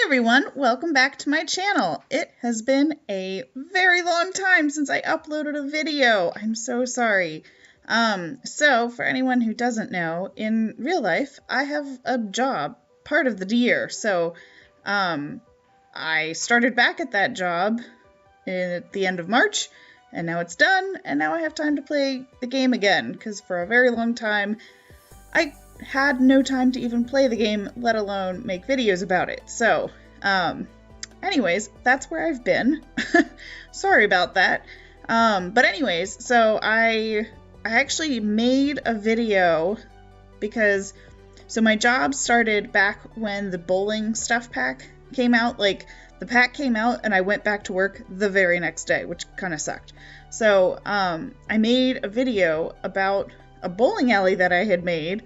everyone, welcome back to my channel. It has been a very long time since I uploaded a video. I'm so sorry. So for anyone who doesn't know, in real life, I have a job part of the year. So I started back at that job at the end of March, and now it's done, and now I have time to play the game again, because for a very long time, I had no time to even play the game, let alone make videos about it. So, anyways, that's where I've been. Sorry about that. But anyways, so I actually made a video because, so my job started back when the bowling stuff pack came out. Like, the pack came out and I went back to work the very next day, which kind of sucked. So, I made a video about a bowling alley that I had made,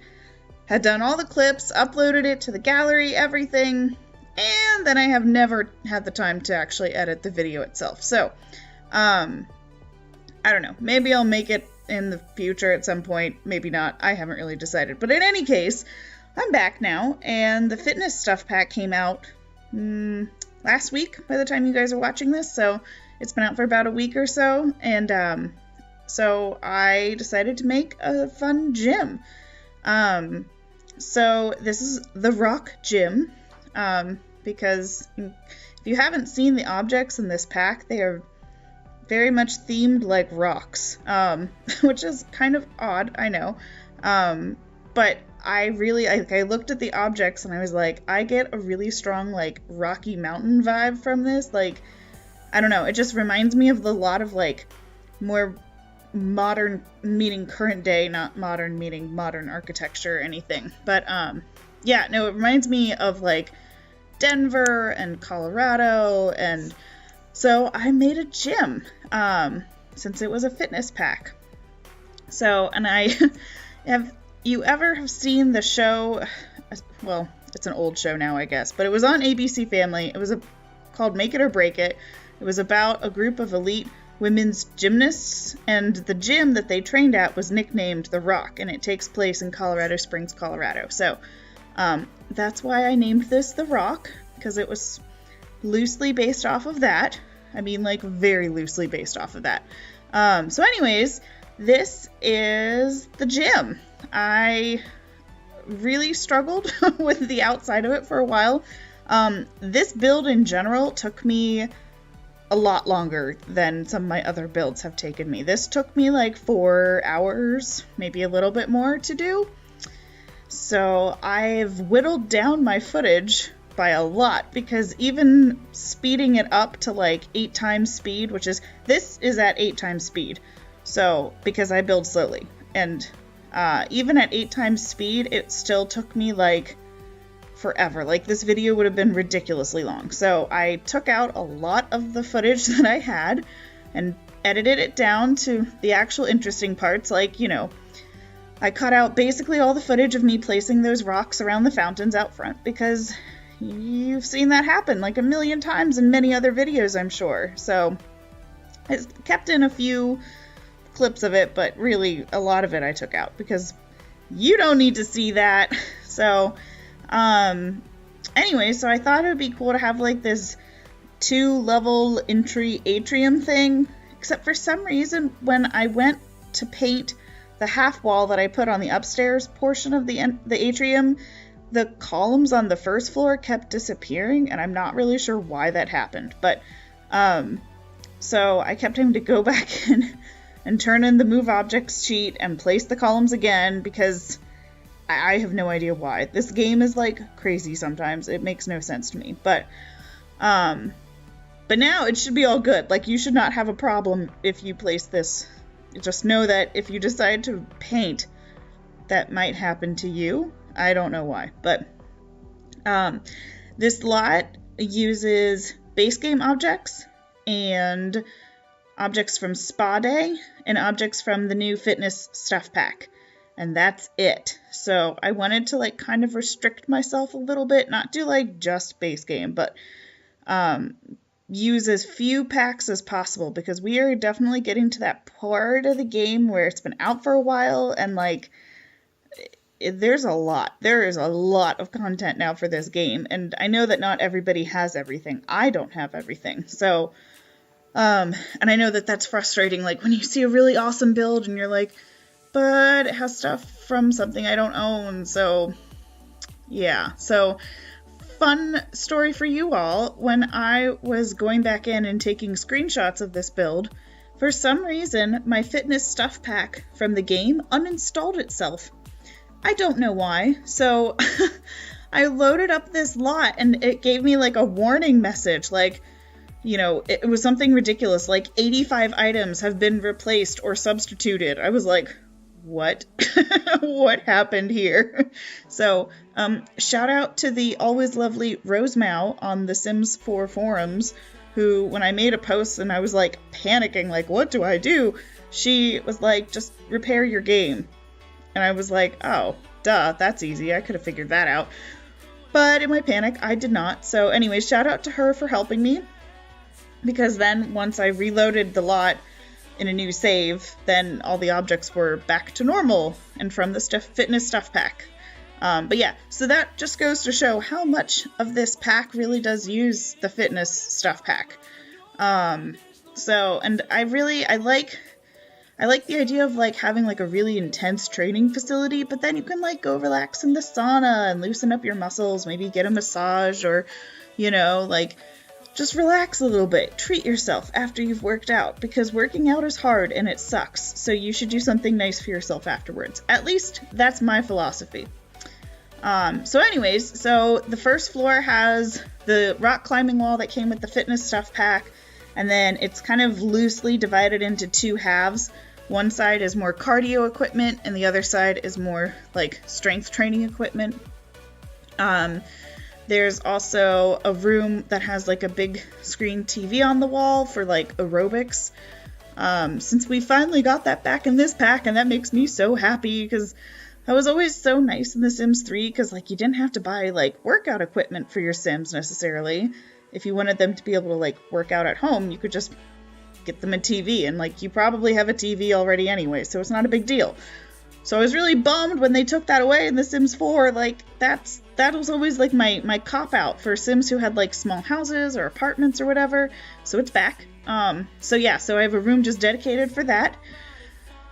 had done all the clips, uploaded it to the gallery, everything, and then I have never had the time to actually edit the video itself. So, I don't know, maybe I'll make it in the future at some point, maybe not, I haven't really decided. But in any case, I'm back now, and the fitness stuff pack came out last week by the time you guys are watching this, so it's been out for about a week or so, and so I decided to make a fun gym. So this is the rock gym, because if you haven't seen the objects in this pack, they are very much themed like rocks, which is kind of odd, I know, but I looked at the objects and I was like, I get a really strong, like, Rocky Mountain vibe from this. Like, I don't know, it just reminds me of a lot of, like, more modern, meaning current day, not modern meaning modern architecture or anything. But, yeah, no, it reminds me of, like, Denver and Colorado, and so I made a gym, since it was a fitness pack. So, and I have you ever have seen the show, well, it's an old show now, I guess, but it was on ABC Family. It was called Make It or Break It. It was about a group of elite women's gymnasts, and the gym that they trained at was nicknamed The Rock, and it takes place in Colorado Springs, Colorado. So that's why I named this The Rock, because it was loosely based off of that. I mean, like, very loosely based off of that. So anyways, this is the gym. I really struggled with the outside of it for a while. This build in general took me a lot longer than some of my other builds have taken me. This took me like 4 hours, maybe a little bit more to do. So I've whittled down my footage by a lot, because even speeding it up to like 8 times speed, this is at 8 times speed. So, because I build slowly, and even at 8 times speed, it still took me like forever. Like, this video would have been ridiculously long. So I took out a lot of the footage that I had and edited it down to the actual interesting parts. Like, you know, I cut out basically all the footage of me placing those rocks around the fountains out front, because you've seen that happen like a million times in many other videos, I'm sure. So I kept in a few clips of it, but really a lot of it I took out because you don't need to see that. So anyway, so I thought it would be cool to have like this 2-level entry atrium thing, except for some reason when I went to paint the half wall that I put on the upstairs portion of the atrium, the columns on the first floor kept disappearing, and I'm not really sure why that happened. But so I kept having to go back in and turn in the move objects sheet and place the columns again, because I have no idea why. This game is like crazy sometimes. It makes no sense to me. But now it should be all good. Like, you should not have a problem if you place this. Just know that if you decide to paint, that might happen to you. I don't know why. But this lot uses base game objects and objects from Spa Day and objects from the new fitness stuff pack. And that's it. So I wanted to like kind of restrict myself a little bit, not do like just base game, but use as few packs as possible, because we are definitely getting to that part of the game where it's been out for a while, and like there's a lot. There is a lot of content now for this game, and I know that not everybody has everything. I don't have everything, so, and I know that that's frustrating, like, when you see a really awesome build, and you're like, but it has stuff from something I don't own, so, yeah. So, fun story for you all, when I was going back in and taking screenshots of this build, for some reason, my fitness stuff pack from the game uninstalled itself. I don't know why. So I loaded up this lot and it gave me like a warning message, like, you know, it was something ridiculous, like 85 items have been replaced or substituted. I was like, what? What happened here? So, shout out to the always lovely Rosemao on the Sims 4 forums, who, when I made a post and I was like panicking, like, what do I do? She was like, just repair your game. And I was like, oh, duh, that's easy. I could have figured that out. But in my panic, I did not. So anyway, shout out to her for helping me. Because then once I reloaded the lot in a new save, then all the objects were back to normal and from the fitness stuff pack. But yeah, so that just goes to show how much of this pack really does use the fitness stuff pack. So, and I like the idea of like having like a really intense training facility, but then you can like go relax in the sauna and loosen up your muscles, maybe get a massage, or, you know, like just relax a little bit, treat yourself after you've worked out, because working out is hard and it sucks. So you should do something nice for yourself afterwards. At least that's my philosophy. So anyways, so the first floor has the rock climbing wall that came with the fitness stuff pack, and then it's kind of loosely divided into two halves. One side is more cardio equipment, and the other side is more like strength training equipment. There's also a room that has like a big screen TV on the wall for like aerobics. Since we finally got that back in this pack, and that makes me so happy, because that was always so nice in The Sims 3, because like you didn't have to buy like workout equipment for your Sims necessarily. If you wanted them to be able to like work out at home, you could just get them a TV, and like you probably have a TV already anyway, so it's not a big deal. So I was really bummed when they took that away in The Sims 4. Like that was always like my cop out for Sims who had like small houses or apartments or whatever. So it's back. So yeah, so I have a room just dedicated for that.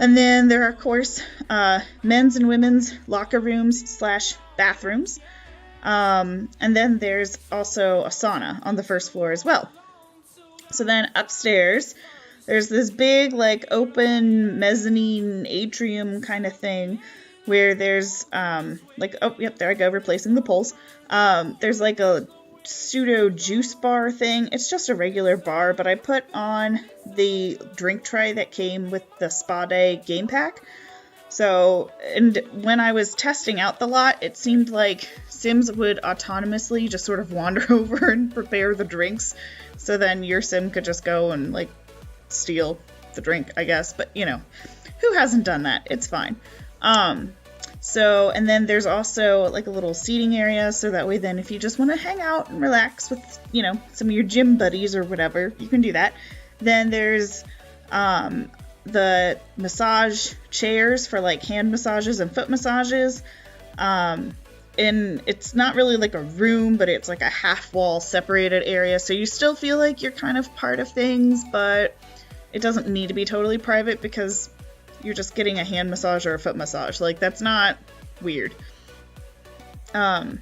And then there are, of course, men's and women's locker rooms / bathrooms. And then there's also a sauna on the first floor as well. So then upstairs, there's this big, like, open mezzanine atrium kind of thing where there's, like, oh, yep, there I go, replacing the poles. There's, like, a pseudo juice bar thing. It's just a regular bar, but I put on the drink tray that came with the Spa Day game pack. So, and when I was testing out the lot, it seemed like Sims would autonomously just sort of wander over and prepare the drinks. So then your Sim could just go and, like, steal the drink, I guess. But, you know, who hasn't done that? It's fine. So, and then there's also, like, a little seating area, so that way then if you just want to hang out and relax with, you know, some of your gym buddies or whatever, you can do that. Then there's, the massage chairs for, like, hand massages and foot massages. And it's not really like a room, but it's like a half-wall separated area, so you still feel like you're kind of part of things, but it doesn't need to be totally private because you're just getting a hand massage or a foot massage. Like, that's not weird. And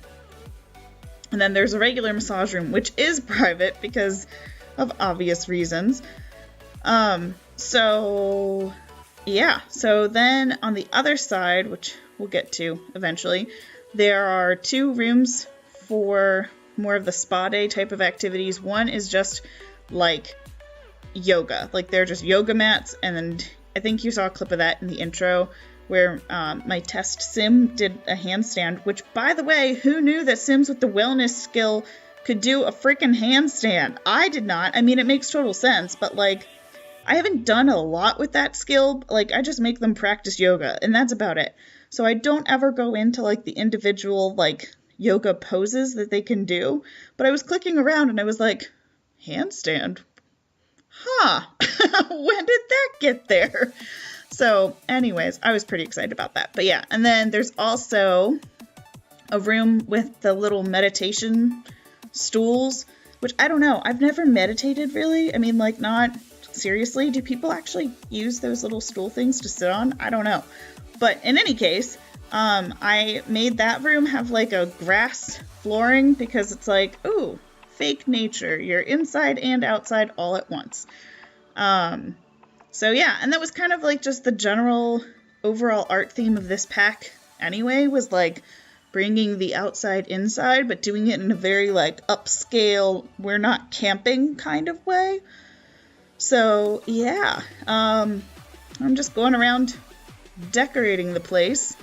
then there's a regular massage room, which is private because of obvious reasons. So, yeah. So then on the other side, which we'll get to eventually, there are two rooms for more of the spa day type of activities. One is just like yoga. Like, they're just yoga mats, and then I think you saw a clip of that in the intro where my test Sim did a handstand, which, by the way, who knew that Sims with the wellness skill could do a freaking handstand? I did not. I mean, it makes total sense, but, like, I haven't done a lot with that skill. Like, I just make them practice yoga, and that's about it. So I don't ever go into, like, the individual, like, yoga poses that they can do. But I was clicking around, and I was like, handstand? Huh. When did that get there? So anyways, I was pretty excited about that. But yeah, and then there's also a room with the little meditation stools, which I don't know. I've never meditated really. I mean, like, not seriously. Do people actually use those little stool things to sit on? I don't know. But in any case, I made that room have like a grass flooring because it's like, ooh, fake nature. You're inside and outside all at once. So yeah, and that was kind of like just the general overall art theme of this pack anyway, was like bringing the outside inside, but doing it in a very like upscale, we're not camping kind of way. So yeah, I'm just going around decorating the place,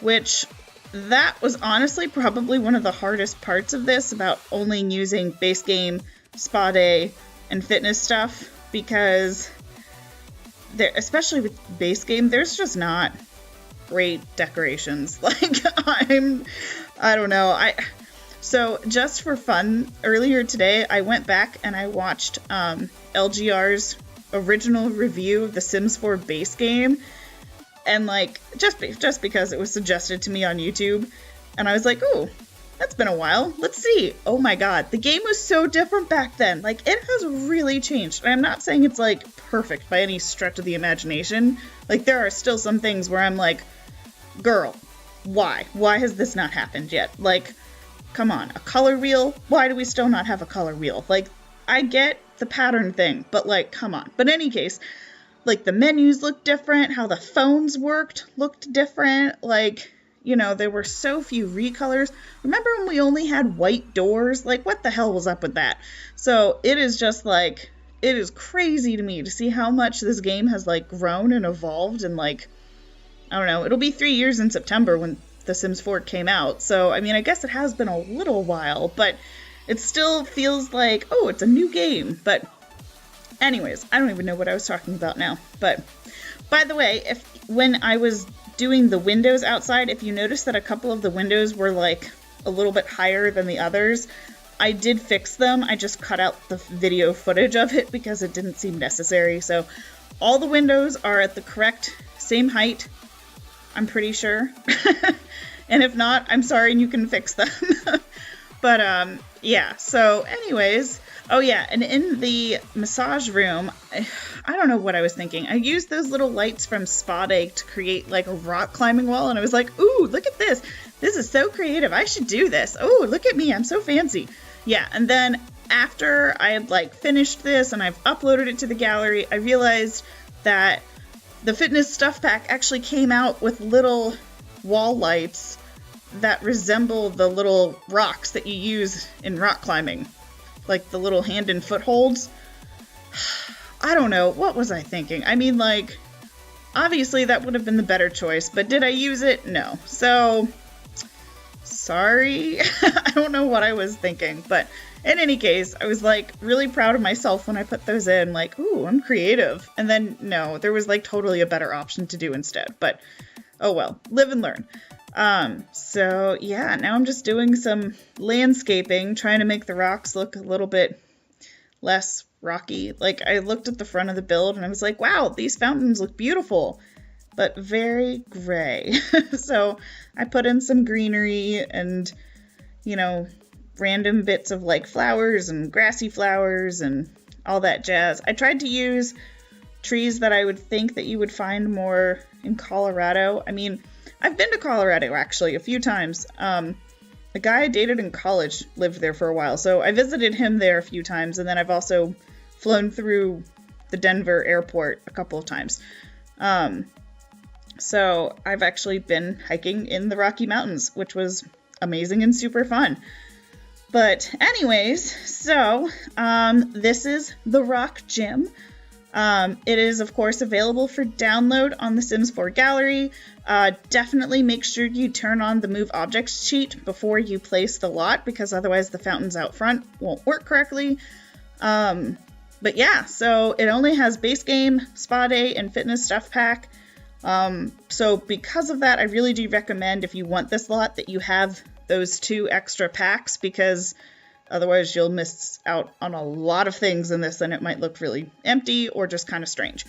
which that was honestly probably one of the hardest parts of this, about only using base game, spa day, and fitness stuff, because there, especially with base game, there's just not great decorations. Like, I don't know. So just for fun, earlier today, I went back and I watched LGR's original review of the Sims 4 base game, and like, just because it was suggested to me on YouTube, and I was like, ooh, that's been a while. Let's see. Oh my god, the game was so different back then. Like, it has really changed. I'm not saying it's like perfect by any stretch of the imagination. Like, there are still some things where I'm like, girl, why? Why has this not happened yet? Like, come on, a color wheel? Why do we still not have a color wheel? Like, I get the pattern thing, but like, come on. But in any case, like, the menus looked different, how the phones looked different, like, you know, there were so few recolors. Remember when we only had white doors? Like, what the hell was up with that? So it is just like, it is crazy to me to see how much this game has like grown and evolved, and like, I don't know, it'll be 3 years in September when The Sims 4 came out. So, I mean, I guess it has been a little while, but it still feels like, oh, it's a new game. But anyways, I don't even know what I was talking about now. But by the way, when I was doing the windows outside, if you notice that a couple of the windows were like a little bit higher than the others, I did fix them. I just cut out the video footage of it because it didn't seem necessary. So all the windows are at the correct same height, I'm pretty sure. And if not, I'm sorry, and you can fix them. But yeah, so anyways, oh yeah, and in the massage room, I don't know what I was thinking. I used those little lights from Spa Day to create like a rock climbing wall, and I was like, ooh, look at this. This is so creative. I should do this. Oh, look at me. I'm so fancy. Yeah, and then after I had like finished this and I've uploaded it to the gallery, I realized that the fitness stuff pack actually came out with little wall lights that resemble the little rocks that you use in rock climbing. Like the little hand and foot holds. I don't know. What was I thinking? I mean, like, obviously that would have been the better choice, but did I use it? No. So, sorry. I don't know what I was thinking, but in any case, I was like really proud of myself when I put those in, like, ooh, I'm creative. And then no, there was like totally a better option to do instead, but oh well, live and learn. So yeah, now I'm just doing some landscaping, trying to make the rocks look a little bit less rocky. Like, I looked at the front of the build and I was like, wow, these fountains look beautiful, but very gray. So I put in some greenery and, you know, random bits of like flowers and grassy flowers and all that jazz. I tried to use trees that I would think that you would find more in Colorado. I mean, I've been to Colorado actually a few times. The guy I dated in college lived there for a while, so I visited him there a few times, and then I've also flown through the Denver airport a couple of times. So I've actually been hiking in the Rocky Mountains, which was amazing and super fun. But anyways, so this is the Rock Gym. It is, of course, available for download on the Sims 4 gallery. Definitely make sure you turn on the Move Objects cheat before you place the lot, because otherwise the fountains out front won't work correctly. But yeah, so it only has base game, spa day, and fitness stuff pack. So because of that, I really do recommend, if you want this lot, that you have those 2 extra packs, because otherwise you'll miss out on a lot of things in this and it might look really empty or just kind of strange.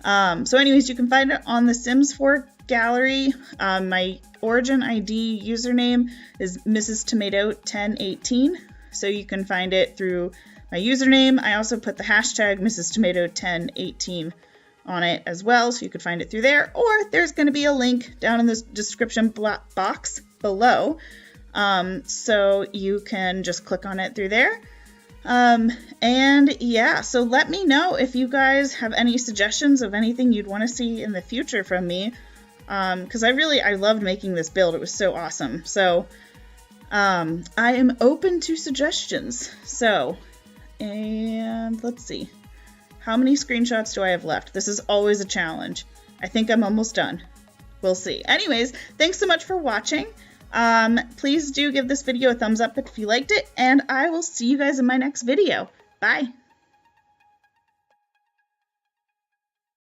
So anyways, you can find it on the Sims 4 gallery. My Origin ID username is Mrs. Tomato 1018. So you can find it through my username. I also put the hashtag Mrs. Tomato 1018 on it as well, so you could find it through there. Or there's going to be a link down in the description box below. So you can just click on it through there. And yeah, so let me know if you guys have any suggestions of anything you'd want to see in the future from me. Because I loved making this build. It was so awesome. So, I am open to suggestions. So, and let's see. How many screenshots do I have left? This is always a challenge. I think I'm almost done. We'll see. Anyways, thanks so much for watching. Please do give this video a thumbs up if you liked it, and I will see you guys in my next video. Bye!